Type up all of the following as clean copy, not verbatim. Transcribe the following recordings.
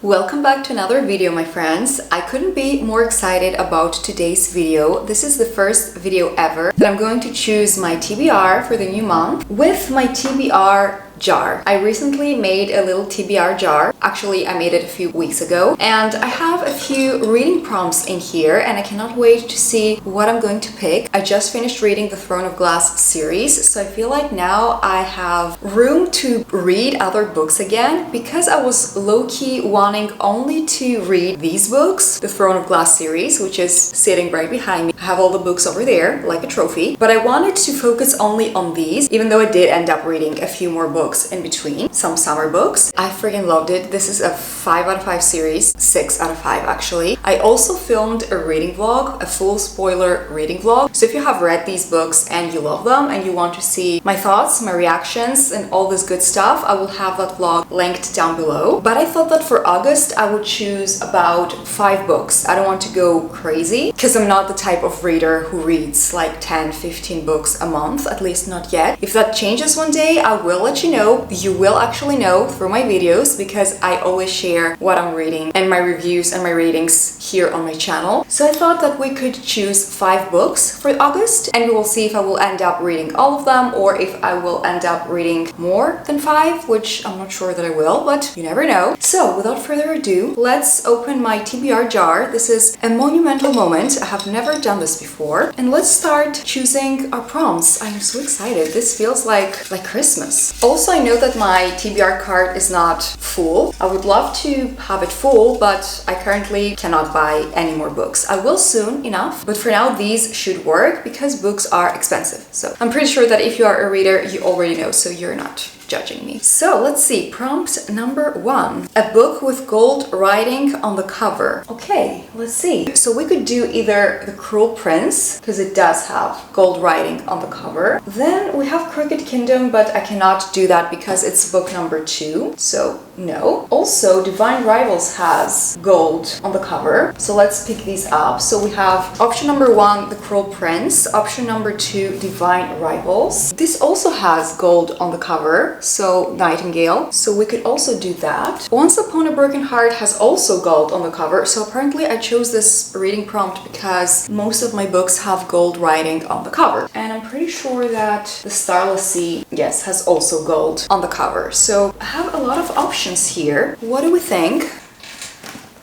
Welcome back to another video, my friends. I couldn't be more excited about today's video. This is the first video ever that I'm going to choose my TBR for the new month with my TBR jar. I recently made a little TBR jar. Actually, I made it a few weeks ago, and I have a few reading prompts in here, and I cannot wait to see what I'm going to pick. I just finished reading the Throne of Glass series, so I feel like now I have room to read other books again, because I was low-key wanting only to read these books, the Throne of Glass series, which is sitting right behind me. I have all the books over there, like a trophy, but I wanted to focus only on these, even though I did end up reading a few more books in between, some summer books. I freaking loved it. This is a 5 out of 5 series, 6 out of 5 actually. I also filmed a reading vlog, a full spoiler reading vlog. So if you have read these books and you love them and you want to see my thoughts, my reactions, and all this good stuff, I will have that vlog linked down below. But I thought that for August, I would choose about 5 books. I don't want to go crazy because I'm not the type of reader who reads like 10, 15 books a month, at least not yet. If that changes one day, I will let you know. You will actually know through my videos, because I always share what I'm reading and my reviews and my ratings here on my channel. So I thought that we could choose 5 books for August, and we will see if I will end up reading all of them or if I will end up reading more than 5, which I'm not sure that I will, but you never know. So without further ado, let's open my TBR jar. This is a monumental moment. I have never done this before. And let's start choosing our prompts. I'm so excited. This feels like Christmas. Also, I know that my TBR card is not full. I would love to have it full, but I currently cannot buy any more books. I will soon enough, but for now these should work because books are expensive. So I'm pretty sure that if you are a reader, you already know, so you're not judging me. So let's see, prompt number 1. A book with gold writing on the cover. Okay, let's see. So we could do either The Cruel Prince, because it does have gold writing on the cover. Then we have Crooked Kingdom, but I cannot do that because it's book number 2, so no. Also, Divine Rivals has gold on the cover, so let's pick these up. So we have option number 1, The Cruel Prince, option number 2, Divine Rivals. This also has gold on the cover, so Nightingale, so we could also do that. Once Upon a Broken Heart has also gold on the cover, so apparently I chose this reading prompt because most of my books have gold writing on the cover. And I'm pretty sure that The Starless Sea, yes, has also gold on the cover. So I have a lot of options here. What do we think?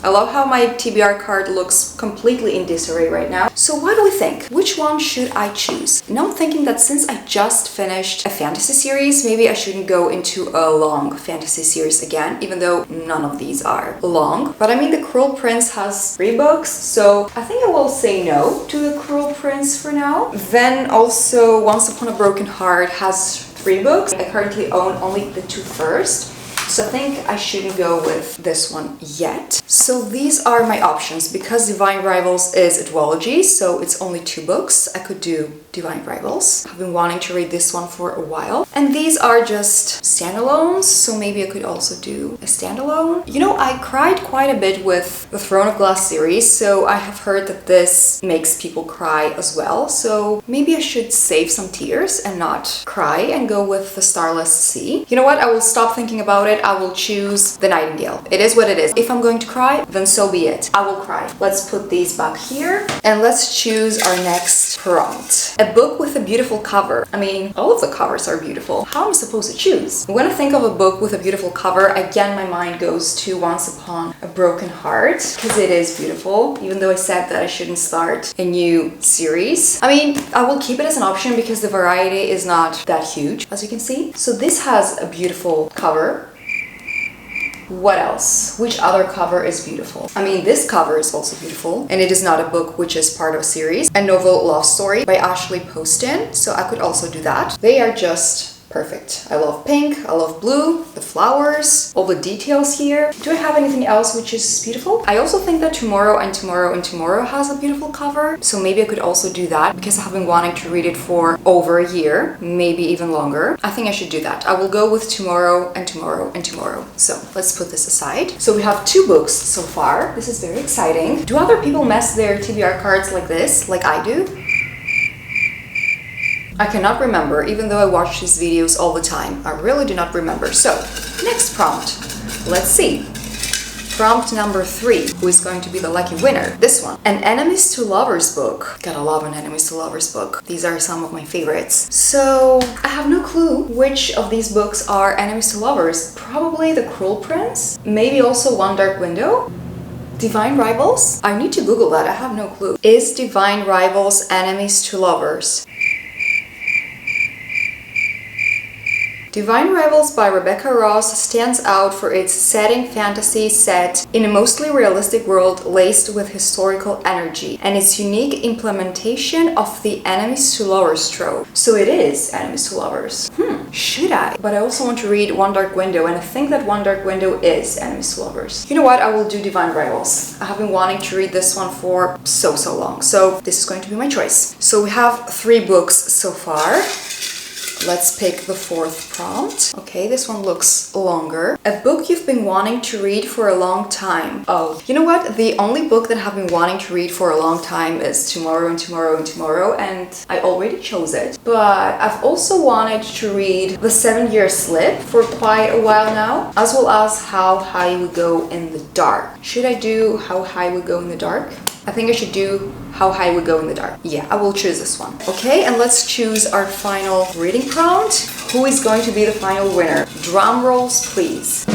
I love how my TBR card looks completely in disarray right now. So what do we think? Which one should I choose? Now I'm thinking that since I just finished a fantasy series, maybe I shouldn't go into a long fantasy series again, even though none of these are long. But I mean, The Cruel Prince has 3 books, so I think I will say no to The Cruel Prince for now. Then also Once Upon a Broken Heart has 3 books. I currently own only the 2 first. So I think I shouldn't go with this one yet. So these are my options. Because Divine Rivals is a duology, so it's only 2 books, I could do Divine Rivals. I've been wanting to read this one for a while. And these are just standalones, so maybe I could also do a standalone. You know, I cried quite a bit with the Throne of Glass series, so I have heard that this makes people cry as well. So maybe I should save some tears and not cry and go with The Starless Sea. You know what? I will stop thinking about it. I will choose The Nightingale. It is what it is. If I'm going to cry, then so be it. I will cry. Let's put these back here and let's choose our next prompt. A book with a beautiful cover. I mean, all of the covers are beautiful. How am I supposed to choose? When I think of a book with a beautiful cover, again my mind goes to Once Upon a Broken Heart, because it is beautiful, even though I said that I shouldn't start a new series. I mean, I will keep it as an option because the variety is not that huge, as you can see. So this has a beautiful cover. What else? Which other cover is beautiful? I mean, this cover is also beautiful, and it is not a book which is part of a series. A novel love story by Ashley Poston, so I could also do that. They are just perfect. I love pink, I love blue, the flowers, all the details here. Do I have anything else which is beautiful? I also think that Tomorrow and Tomorrow and Tomorrow has a beautiful cover, so maybe I could also do that because I have been wanting to read it for over a year, maybe even longer. I think I should do that. I will go with Tomorrow and Tomorrow and Tomorrow. So let's put this aside. So we have 2 books so far. This is very exciting. Do other people mess their TBR cards like this, like I do? I cannot remember, even though I watch these videos all the time. I really do not remember. So, next prompt. Let's see. Prompt number 3. Who is going to be the lucky winner? This one. An enemies to lovers book. Gotta love an enemies to lovers book. These are some of my favorites. So I have no clue which of these books are enemies to lovers. Probably The Cruel Prince. Maybe also One Dark Window. Divine Rivals? I need to Google that. I have no clue. Is Divine Rivals enemies to lovers? Divine Rivals by Rebecca Ross stands out for its setting fantasy set in a mostly realistic world laced with historical energy and its unique implementation of the enemies to lovers trope. So it is enemies to lovers. Should I? But I also want to read One Dark Window, and I think that One Dark Window is enemies to lovers. You know what? I will do Divine Rivals. I have been wanting to read this one for so long. So this is going to be my choice. So we have 3 books so far. Let's pick the 4th prompt. Okay, this one looks longer. A book you've been wanting to read for a long time. Oh, you know what? The only book that I've been wanting to read for a long time is Tomorrow and Tomorrow and Tomorrow, and I already chose it. But I've also wanted to read The 7-Year Slip for quite a while now, as well as How High We Go in the Dark. Should I do How High We Go in the Dark? I think I should do How High We Go in the Dark. Yeah, I will choose this one. Okay, and let's choose our final reading prompt. Who is going to be the final winner? Drum rolls, please.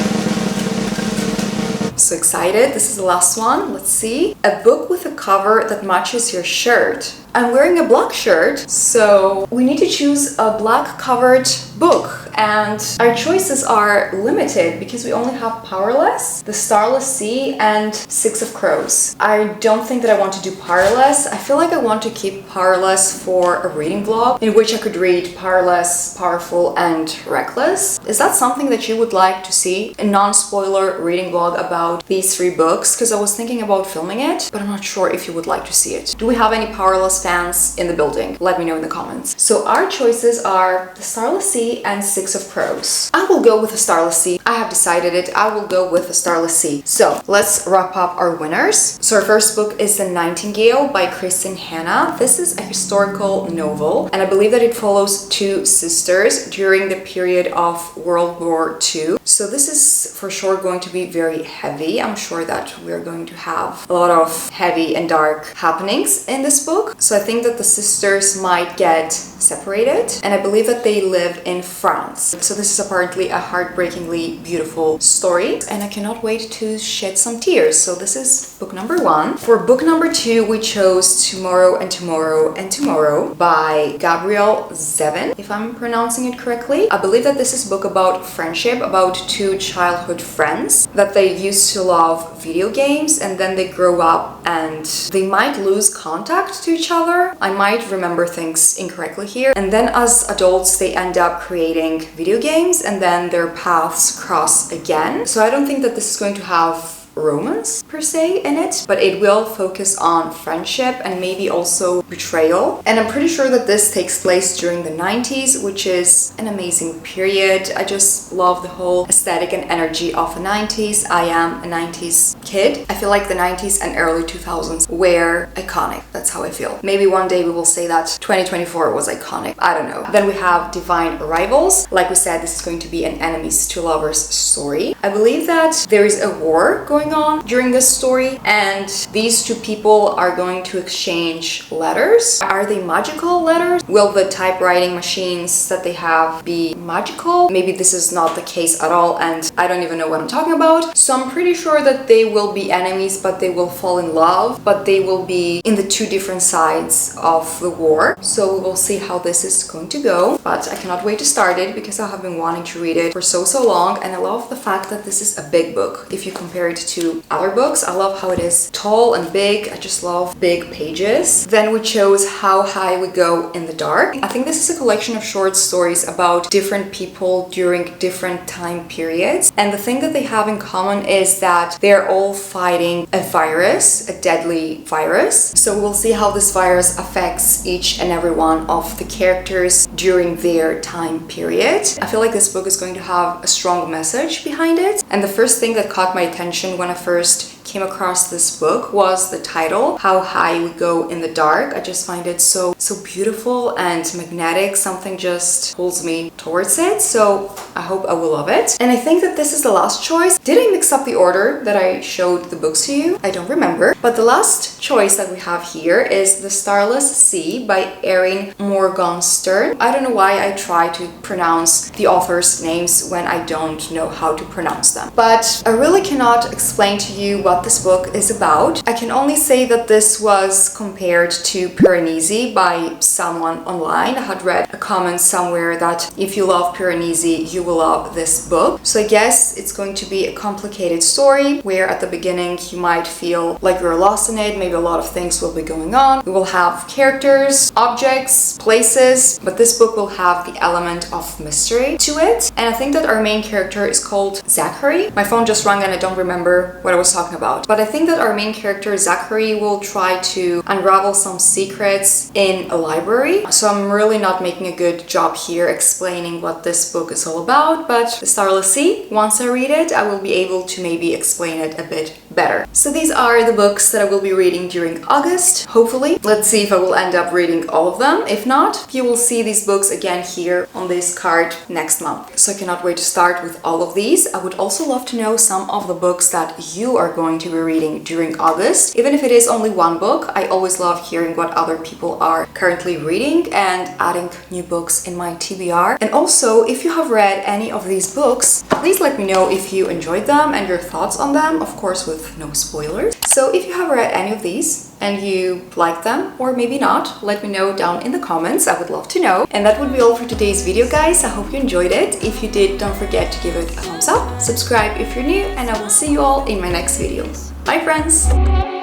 So excited. This is the last one. Let's see. A book with a cover that matches your shirt. I'm wearing a black shirt, so we need to choose a black covered book. And our choices are limited because we only have Powerless, The Starless Sea, and 6 of Crows. I don't think that I want to do Powerless. I feel like I want to keep Powerless for a reading vlog in which I could read Powerless, Powerful, and Reckless. Is that something that you would like to see? A non-spoiler reading vlog about these 3 books? Because I was thinking about filming it, but I'm not sure if you would like to see it. Do we have any Powerless fans in the building? Let me know in the comments. So our choices are The Starless Sea and 6 of Crows. I will go with The Starless Sea. I have decided it. I will go with The Starless Sea. So let's wrap up our winners. So our first book is The Nightingale by Kristen Hanna. This is a historical novel, and I believe that it follows 2 sisters during the period of World War II. So this is for sure going to be very heavy. I'm sure that we're going to have a lot of heavy and dark happenings in this book. So I think that the sisters might get separated, and I believe that they live in France. So this is apparently a heartbreakingly beautiful story, and I cannot wait to shed some tears. So this is book number 1. For book number 2, we chose Tomorrow and Tomorrow and Tomorrow by Gabrielle Zevin, if I'm pronouncing it correctly. I believe that this is a book about friendship, about 2 childhood friends that they used to love video games, and then they grow up and they might lose contact to each other. I might remember things incorrectly here. And then as adults, they end up creating video games, and then their paths cross again. So I don't think that this is going to have romance per se in it, but it will focus on friendship and maybe also betrayal. And I'm pretty sure that this takes place during the 90s, which is an amazing period. I just love the whole aesthetic and energy of the 90s. I am a 90s kid. I feel like the 90s and early 2000s were iconic. That's how I feel. Maybe one day we will say that 2024 was iconic. I don't know. Then we have Divine Rivals. Like we said, this is going to be an enemies to lovers story. I believe that there is a war going on during this story, and these 2 people are going to exchange letters. Are they magical letters? Will the typewriting machines that they have be magical? Maybe this is not the case at all, and I don't even know what I'm talking about. So I'm pretty sure that they will be enemies, but they will fall in love, but they will be in the 2 different sides of the war. So we will see how this is going to go, but I cannot wait to start it because I have been wanting to read it for so long, and I love the fact that this is a big book. If you compare it to other books, I love how it is tall and big. I just love big pages. Then we chose How High We Go in the Dark. I think this is a collection of short stories about different people during different time periods, and the thing that they have in common is that they're all fighting a virus, a deadly virus. So we'll see how this virus affects each and every one of the characters during their time period. I feel like this book is going to have a strong message behind it, and the first thing that caught my attention when I first came across this book was the title, How High We Go in the Dark. I just find it so beautiful and magnetic. Something just pulls me towards it, so I hope I will love it. And I think that this is the last choice. Did I mix up the order that I showed the books to you? I don't remember. But the last choice that we have here is The Starless Sea by Erin Morgenstern. I don't know why I try to pronounce the authors' names when I don't know how to pronounce them. But I really cannot explain to you what this book is about. I can only say that this was compared to Piranesi by someone online. I had read a comment somewhere that if you love Piranesi, you will love this book. So I guess it's going to be a complicated story where at the beginning you might feel like you're lost in it. Maybe a lot of things will be going on. We will have characters, objects, places, but this book will have the element of mystery to it. And I think that our main character is called Zachary. My phone just rang and I don't remember what I was talking about. But I think that our main character, Zachary, will try to unravel some secrets in a library. So I'm really not making a good job here explaining what this book is all about, but The Starless Sea, once I read it, I will be able to maybe explain it a bit better. So these are the books that I will be reading during August, hopefully. Let's see if I will end up reading all of them. If not, you will see these books again here on this card next month. So I cannot wait to start with all of these. I would also love to know some of the books that you are going to be reading during August. Even if it is only one book, I always love hearing what other people are currently reading and adding new books in my TBR. And also, if you have read any of these books, please let me know if you enjoyed them and your thoughts on them, of course with no spoilers. So if you have read any of these and you like them, or maybe not, let me know down in the comments. I would love to know. And that would be all for today's video, guys. I hope you enjoyed it. If you did, don't forget to give it a thumbs up, subscribe if you're new, and I will see you all in my next video. Bye, friends!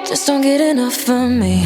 Just don't get enough of me.